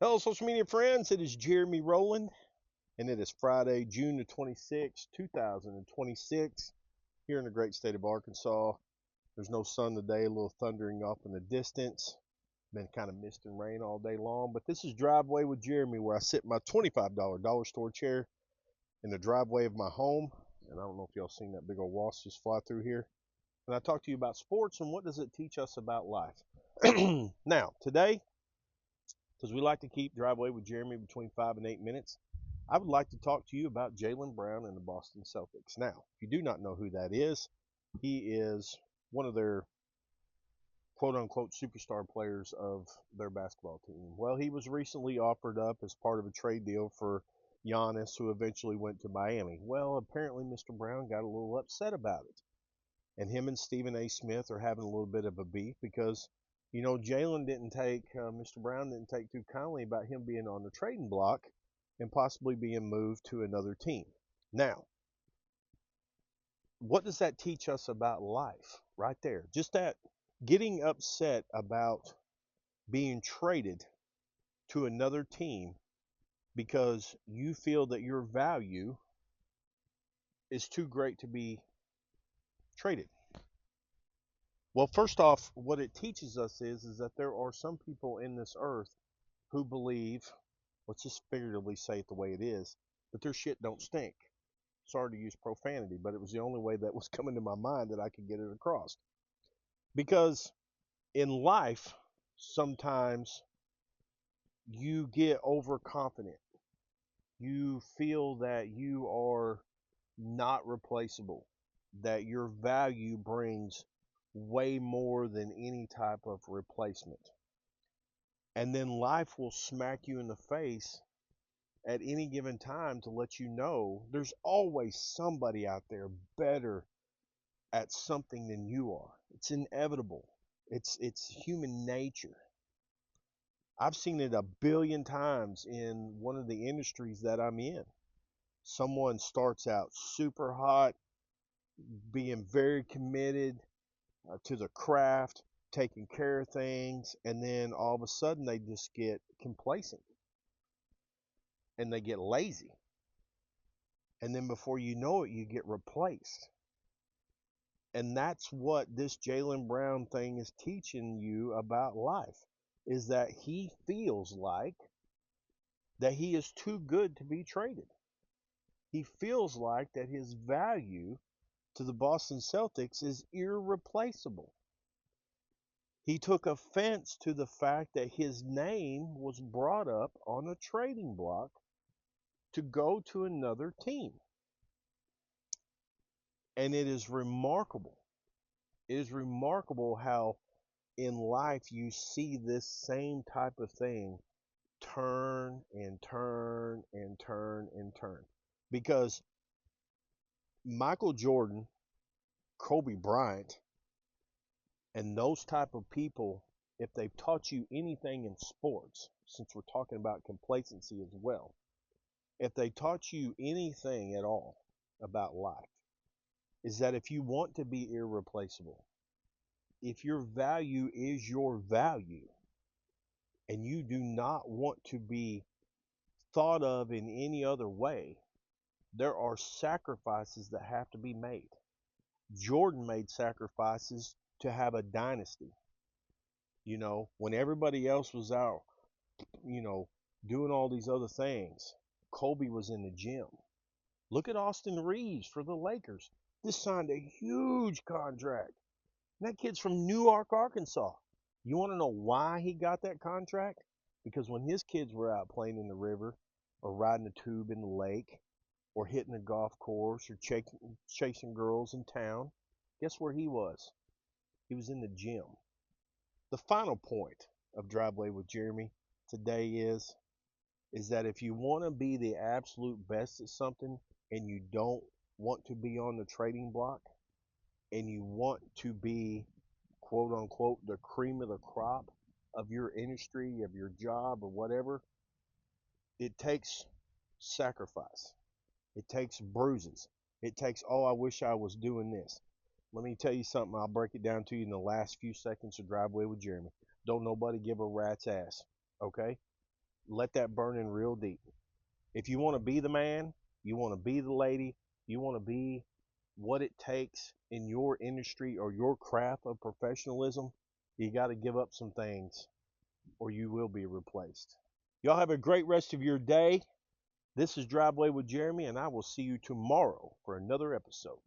Hello, social media friends. It is Jeremy Rowland, and it is Friday, June the 26th, 2026, here in the great state of Arkansas. There's no sun today, a little thundering off in the distance. Been kind of mist and rain all day long, but this is Driveway with Jeremy, where I sit in my $25 dollar store chair in the driveway of my home. And I don't know if y'all seen that big old wasp just fly through here. And I talk to you about sports and what does it teach us about life. Now, today, because we like to keep Driveway with Jeremy between 5 and 8 minutes, I would like to talk to you about Jaylen Brown and the Boston Celtics. Now, if you do not know who that is, he is one of their quote unquote superstar players of their basketball team. Well, he was recently offered up as part of a trade deal for Giannis, who eventually went to Miami. Well, apparently Mr. Brown got a little upset about it. And him and Stephen A. Smith are having a little bit of a beef because, Jalen didn't take, Mr. Brown didn't take too kindly about him being on the trading block and possibly being moved to another team. Now, what does that teach us about life right there? Just that getting upset about being traded to another team because you feel that your value is too great to be traded. Well, first off, what it teaches us is that there are some people in this earth who believe, let's just figuratively say it the way it is, that their shit don't stink. Sorry to use profanity, but it was the only way that was coming to my mind that I could get it across. Because in life, sometimes you get overconfident. You feel that you are not replaceable, that your value brings way more than any type of replacement. And then life will smack you in the face at any given time to let you know there's always somebody out there better at something than you are. It's inevitable. It's human nature. I've seen it a billion times in one of the industries that I'm in. Someone starts out super hot, being very committed to the craft, taking care of things, and then all of a sudden they just get complacent and they get lazy. And then before you know it, you get replaced. And that's what this Jaylen Brown thing is teaching you about life, is that he feels like that he is too good to be traded. He feels like that his value to the Boston Celtics is irreplaceable. He took offense to the fact that his name was brought up on a trading block to go to another team. And it is remarkable. It is remarkable how in life you see this same type of thing turn and turn and turn and turn. Because Michael Jordan, Kobe Bryant, and those type of people, if they've taught you anything in sports, since we're talking about complacency as well, if they taught you anything at all about life, is that if you want to be irreplaceable, if your value is your value, and you do not want to be thought of in any other way, there are sacrifices that have to be made. Jordan made sacrifices to have a dynasty. When everybody else was out, you know, doing all these other things, Kobe was in the gym. Look at Austin Reeves for the Lakers. Just signed a huge contract. And that kid's from Newark, Arkansas. You want to know why he got that contract? Because when his kids were out playing in the river or riding a tube in the lake or hitting a golf course or chasing girls in town, guess where he was? He was in the gym. The final point of Driveway with Jeremy today is that if you want to be the absolute best at something and you don't want to be on the trading block and you want to be quote unquote the cream of the crop of your industry, of your job or whatever, it takes sacrifice. It takes bruises. It takes, oh, I wish I was doing this. Let me tell you something. I'll break it down to you in the last few seconds of Driveway with Jeremy. Don't nobody give a rat's ass. Okay? let that burn in real deep. If you want to be the man, you want to be the lady, you want to be what it takes in your industry or your craft of professionalism, you got to give up some things or you will be replaced. Y'all have a great rest of your day. This is Driveway with Jeremy, and I will see you tomorrow for another episode.